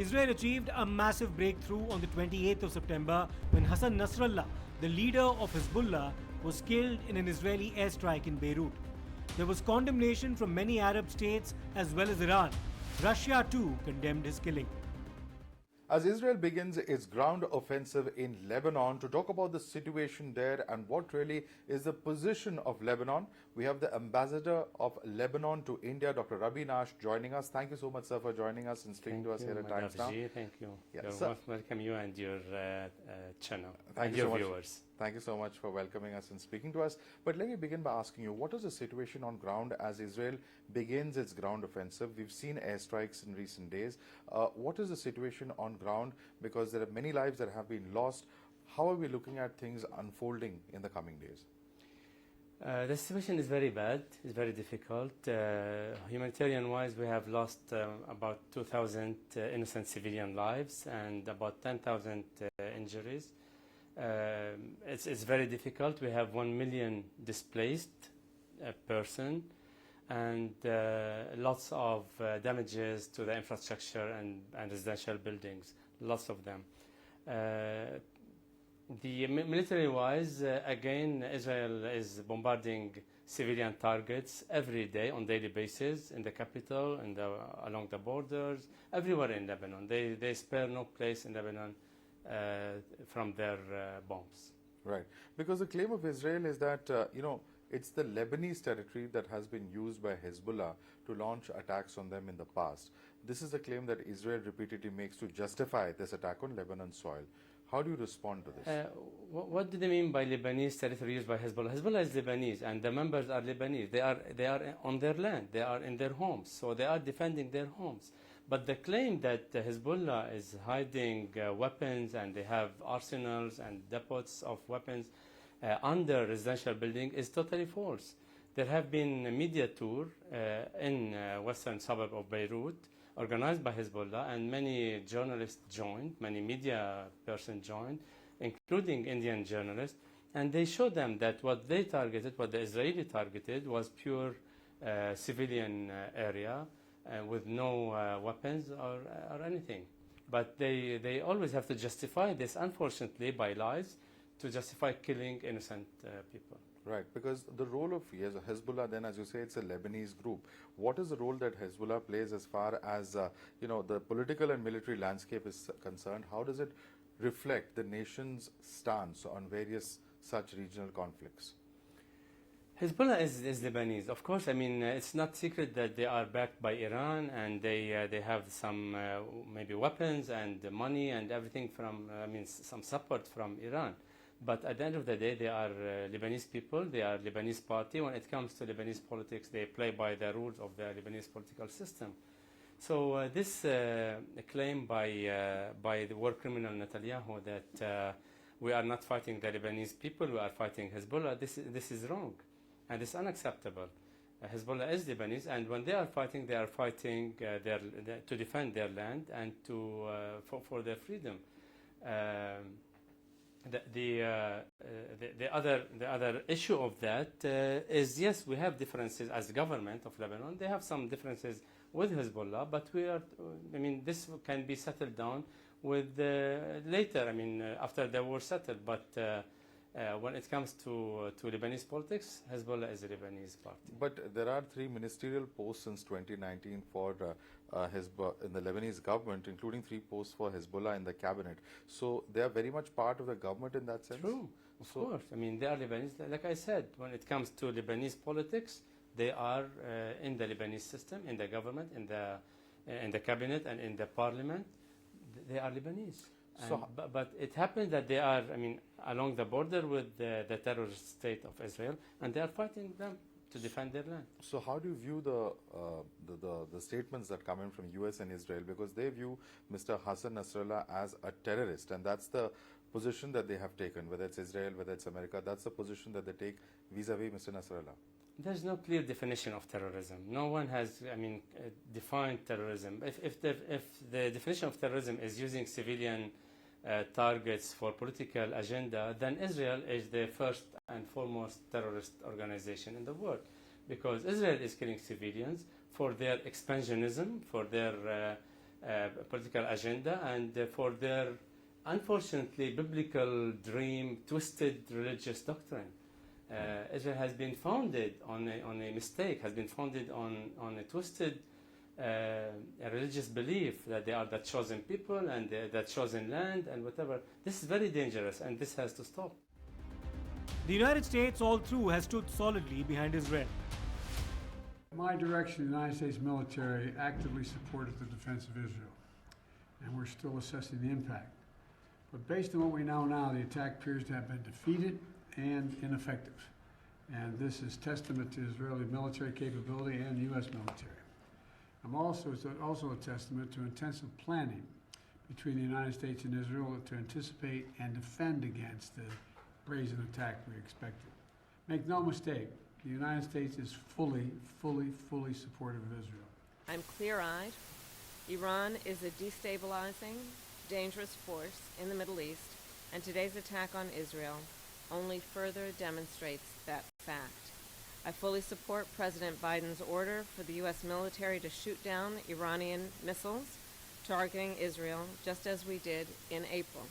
Israel achieved a massive breakthrough on the 28th of September when Hasan Nasrallah, the leader of Hezbollah, was killed in an Israeli airstrike in Beirut. There was condemnation from many Arab states as well as Iran. Russia too condemned his killing. As Israel begins its ground offensive in Lebanon, to talk about the situation there and what really is the position of Lebanon, we have the ambassador of Lebanon to India, Dr. Rabi Nash, joining us. Thank you so much, sir, for joining us and speaking to us here at Times Now. Thank you. Yeah, Welcome you and your channel Thank and you your so much. viewers. Thank you so much for welcoming us and speaking to us. But let me begin by asking you, what is the situation on ground as Israel begins its ground offensive? We've seen airstrikes in recent days. What is the situation on ground? Because there are many lives that have been lost. How are we looking at things unfolding in the coming days? The situation is very bad. It's very difficult. Humanitarian-wise, we have lost about 2,000 innocent civilian lives and about 10,000 injuries. It's very difficult. We have 1 million displaced person and lots of damages to the infrastructure and residential buildings, lots of them. Military-wise, again, Israel is bombarding civilian targets every day on daily basis in the capital, and along the borders, everywhere in Lebanon. They spare no place in Lebanon from their bombs. Right. Because the claim of Israel is that, it's the Lebanese territory that has been used by Hezbollah to launch attacks on them in the past. This is the claim that Israel repeatedly makes to justify this attack on Lebanon soil. How do you respond to this? What do they mean by Lebanese territory used by Hezbollah? Hezbollah is Lebanese, and the members are Lebanese. They are on their land. They are in their homes, so they are defending their homes. But the claim that Hezbollah is hiding weapons and they have arsenals and depots of weapons under residential building is totally false. There have been a media tour in western suburb of Beirut organized by Hezbollah, and many journalists joined, many media persons joined, including Indian journalists, and they showed them that what they targeted, what the Israeli targeted, was pure civilian area with no weapons or anything. But they always have to justify this, unfortunately, by lies, to justify killing innocent people. Right, because the role of Hezbollah, then, as you say, it's a Lebanese group. What is the role that Hezbollah plays as far as the political and military landscape is concerned? How does it reflect the nation's stance on various such regional conflicts? Hezbollah is Lebanese. Of course, I mean, it's not secret that they are backed by Iran, and they have some maybe weapons and money and everything from, some support from Iran. But at the end of the day, they are Lebanese people. They are Lebanese party. When it comes to Lebanese politics, they play by the rules of the Lebanese political system. So this claim by the war criminal Netanyahu that we are not fighting the Lebanese people, we are fighting Hezbollah, this is wrong, and it's unacceptable. Hezbollah is Lebanese, and when they are fighting to defend their land and for their freedom. The other issue of that is, yes, we have differences as the government of Lebanon. They have some differences with Hezbollah, but this can be settled down with later. After the war settled. But when it comes to Lebanese politics, Hezbollah is a Lebanese party. But there are 3 ministerial posts since 2019 for Hezbollah in the Lebanese government, including 3 posts for Hezbollah in the cabinet. So they are very much part of the government in that sense? True, of course. They are Lebanese. Like I said, when it comes to Lebanese politics, they are in the Lebanese system, in the government, in the cabinet, and in the parliament. They are Lebanese. But it happens that they are, along the border with the terrorist state of Israel, and they are fighting them to defend their land. So how do you view the statements that come in from US and Israel? Because they view Mr. Hasan Nasrallah as a terrorist, and that's the position that they have taken, whether it's Israel, whether it's America, that's the position that they take vis-a-vis Mr. Nasrallah. There's no clear definition of terrorism. No one has, defined terrorism. If the definition of terrorism is using civilian targets for political agenda, then Israel is the first and foremost terrorist organization in the world, because Israel is killing civilians for their expansionism, for their political agenda and for their, unfortunately, biblical dream, twisted religious doctrine. Israel has been founded on a mistake, has been founded on a twisted a religious belief that they are the chosen people and the chosen land and whatever. This is very dangerous and this has to stop. The United States all through has stood solidly behind Israel. My direction, the United States military actively supported the defense of Israel, and we're still assessing the impact. But based on what we know now, the attack appears to have been defeated and ineffective. And this is testament to Israeli military capability and U.S. military. It's also a testament to intensive planning between the United States and Israel to anticipate and defend against the brazen attack we expected. Make no mistake, the United States is fully supportive of Israel. I'm clear-eyed. Iran is a destabilizing, dangerous force in the Middle East, and today's attack on Israel only further demonstrates that fact. I fully support President Biden's order for the U.S. military to shoot down Iranian missiles targeting Israel, just as we did in April.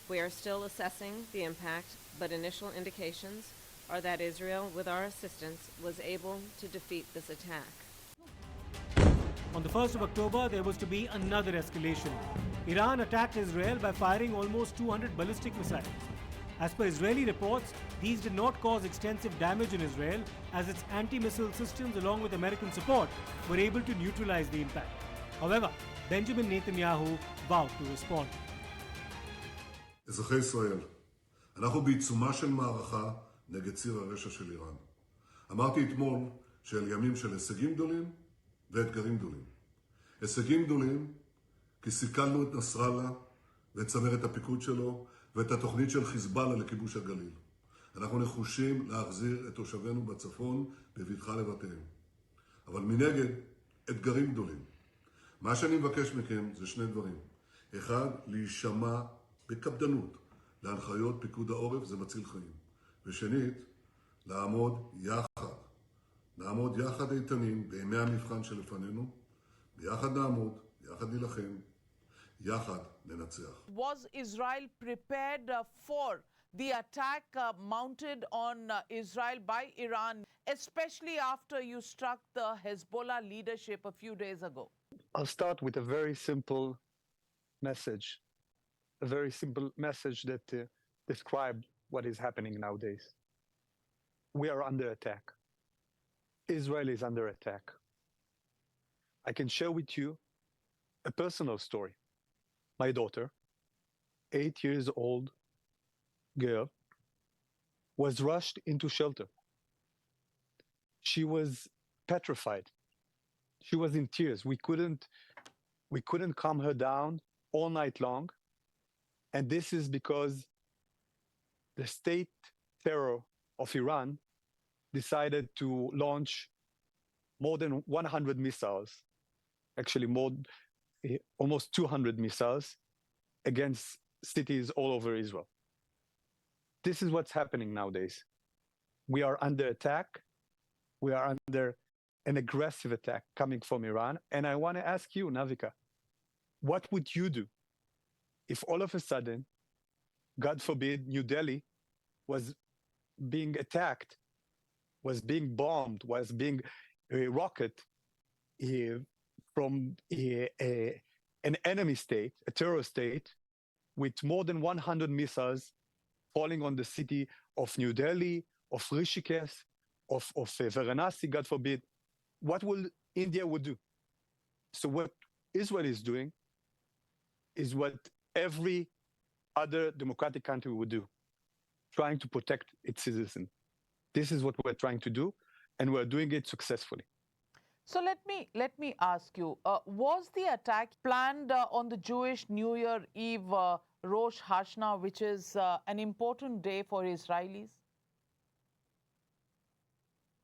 We are still assessing the impact, but initial indications are that Israel, with our assistance, was able to defeat this attack. On the 1st of October, there was to be another escalation. Iran attacked Israel by firing almost 200 ballistic missiles. As per Israeli reports, these did not cause extensive damage in Israel, as its anti-missile systems, along with American support, were able to neutralize the impact. However, Benjamin Netanyahu vowed to respond. אזרחי ישראל, אנחנו בעיצומה של מערכה נגד ציר הרשע של איראן. אמרתי אתמול שאל ימים של הישגים גדולים ואתגרים גדולים. הישגים גדולים כי סיכלנו את נסראללה ואת צמרת הפיקוד שלו ואת התוכנית של חיזבאללה לכיבוש הגליל. אנחנו נחושים להחזיר את תושבינו בצפון בבטחה לבתיהם. אבל מנגד, אתגרים גדולים. מה שאני מבקש מכם זה שני דברים. אחד, להישמע בקפדנות להנחיות פיקוד העורף, זה מציל חיים. ושנית, לעמוד יחד איתנים בימי המבחן שלפנינו, ביחד נעמוד, יחד נילחם, יחד ננצח. Was Israel prepared for the attack mounted on Israel by Iran, especially after you struck the Hezbollah leadership a few days ago? I'll start with a very simple message. A very simple message that describes what is happening nowadays. We are under attack. Israel is under attack. I can share with you a personal story. My daughter, 8 years old girl, was rushed into shelter. She was petrified. She was in tears. We couldn't calm her down all night long. And this is because the state terror of Iran decided to launch more than 100 missiles, actually almost 200 missiles against cities all over Israel. This is what's happening nowadays. We are under attack. We are under an aggressive attack coming from Iran. And I want to ask you, Navika, what would you do if all of a sudden, God forbid, New Delhi was being attacked, was being bombed, was being rocketed from an enemy state, a terror state, with more than 100 missiles falling on the city of New Delhi, of Rishikesh, of Varanasi, God forbid? What will India would do? So what Israel is doing is what every other democratic country would do, trying to protect its citizens. This is what we're trying to do, and we're doing it successfully. So let me ask you, was the attack planned on the Jewish New Year Eve, Rosh Hashanah, which is an important day for Israelis?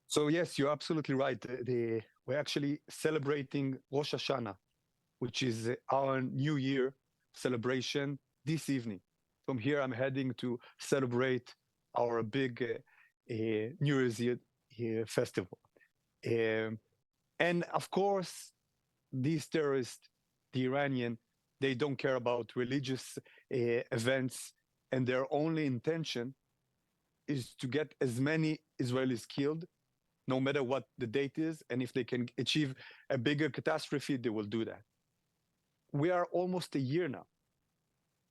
So yes, you're absolutely right. We're actually celebrating Rosh Hashanah, which is our New Year celebration this evening. From here, I'm heading to celebrate our big New Year's Eve festival. And of course, these terrorists the Iranian, they don't care about religious events, and their only intention is to get as many Israelis killed, no matter what the date is, and if they can achieve a bigger catastrophe, they will do that. We are almost a year now.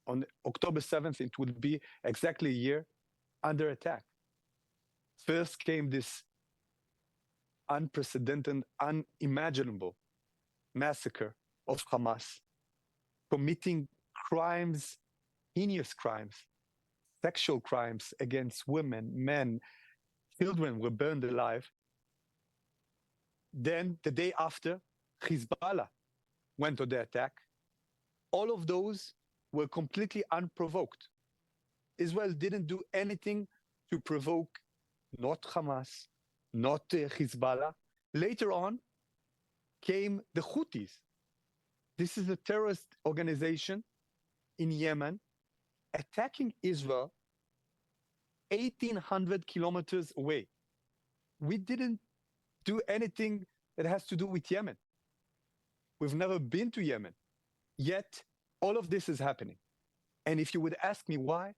On October 7th, it would be exactly a year under attack. First came this unprecedented, unimaginable massacre of Hamas, committing crimes, heinous crimes, sexual crimes against women, men, children were burned alive. Then the day after, Hezbollah went on the attack. All of those were completely unprovoked. Israel didn't do anything to provoke not Hamas, not Hezbollah. Later on came the Houthis. This is a terrorist organization in Yemen attacking Israel 1,800 kilometers away. We didn't do anything that has to do with Yemen. We've never been to Yemen. Yet, all of this is happening. And if you would ask me why,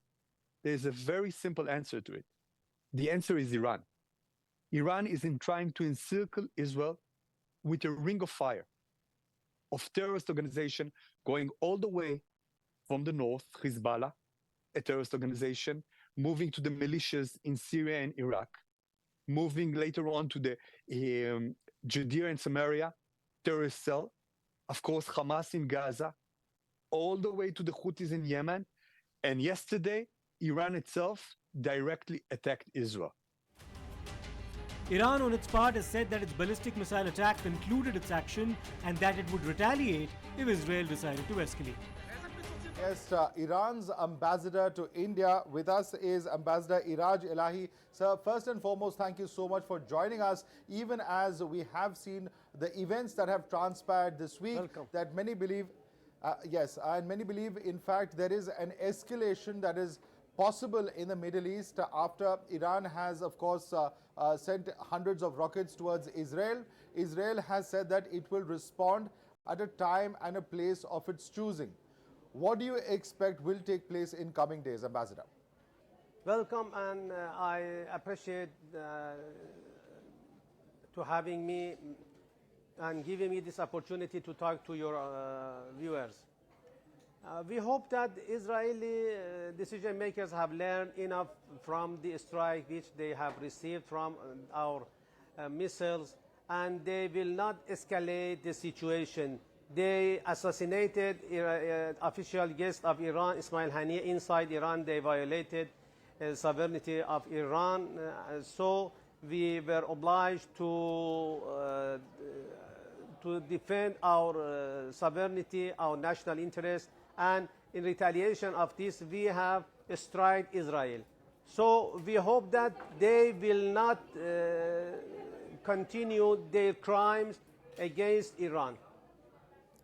there's a very simple answer to it. The answer is Iran. Iran is trying to encircle Israel with a ring of fire of terrorist organization going all the way from the north, Hezbollah, a terrorist organization, moving to the militias in Syria and Iraq, moving later on to the Judea and Samaria terrorist cell, of course, Hamas in Gaza, all the way to the Houthis in Yemen. And yesterday, Iran itself directly attacked Israel. Iran, on its part, has said that its ballistic missile attack concluded its action and that it would retaliate if Israel decided to escalate. Yes, Iran's ambassador to India with us is Ambassador Iraj Elahi. Sir, first and foremost, thank you so much for joining us, even as we have seen the events that have transpired this week. Welcome. That many believe, and many believe, in fact, there is an escalation that is possible in the Middle East after Iran has, of course, sent hundreds of rockets towards Israel. Israel has said that it will respond at a time and a place of its choosing. What do you expect will take place in coming days, Ambassador? Welcome, and I appreciate to having me and giving me this opportunity to talk to your viewers. We hope that Israeli decision makers have learned enough from the strike which they have received from our missiles, and they will not escalate the situation. They assassinated official guest of Iran, Ismail Haniyeh, inside Iran. They violated sovereignty of Iran. So we were obliged to defend our sovereignty, our national interest, and in retaliation of this, we have struck Israel. So we hope that they will not continue their crimes against Iran.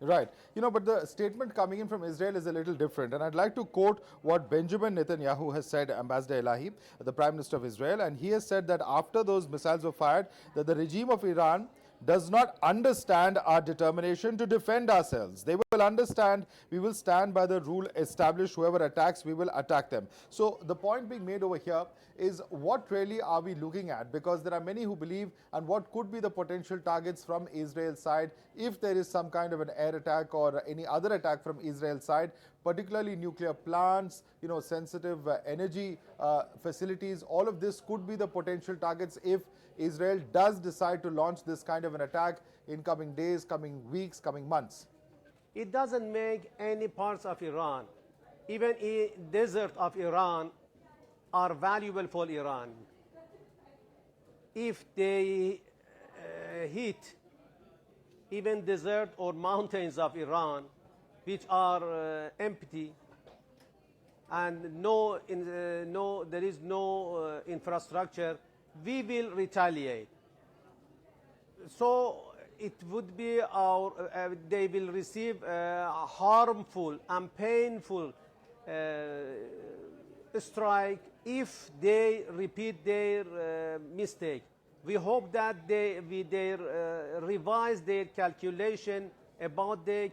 Right. You know, but the statement coming in from Israel is a little different. And I'd like to quote what Benjamin Netanyahu has said, Ambassador Elahi, the Prime Minister of Israel. And he has said that after those missiles were fired, that the regime of Iran does not understand our determination to defend ourselves. They will understand we will stand by the rule established. Whoever attacks, we will attack them. So the point being made over here is, what really are we looking at? Because there are many who believe, and what could be the potential targets from Israel's side if there is some kind of an air attack or any other attack from Israel's side, particularly nuclear plants, you know, sensitive energy facilities. All of this could be the potential targets if Israel does decide to launch this kind of an attack in coming days, coming weeks, coming months. It doesn't make any parts of Iran, even in desert of Iran, are valuable for Iran. If they hit even desert or mountains of Iran, which are empty, and there is no infrastructure, we will retaliate. So it would be they will receive harmful and painful strike if they repeat their mistake. We hope that they revise their calculation about the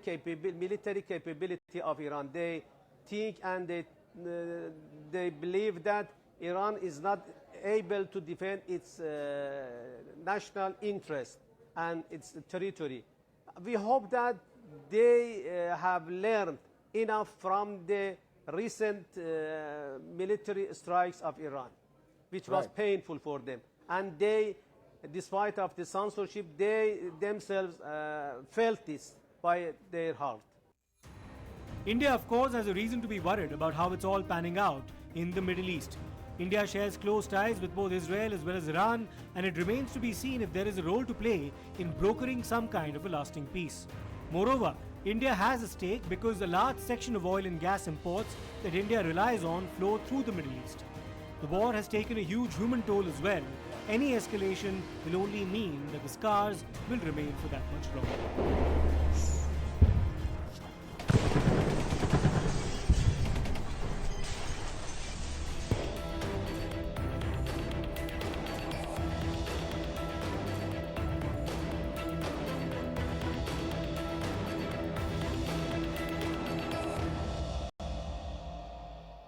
military capability of Iran. They think and they believe that Iran is not able to defend its national interest and its territory. We hope that they have learned enough from the recent military strikes of Iran, which was painful for them. And they, despite of the censorship, they themselves felt this by their heart. India, of course, has a reason to be worried about how it's all panning out in the Middle East. India shares close ties with both Israel as well as Iran, and it remains to be seen if there is a role to play in brokering some kind of a lasting peace. Moreover, India has a stake because a large section of oil and gas imports that India relies on flow through the Middle East. The war has taken a huge human toll as well. Any escalation will only mean that the scars will remain for that much longer.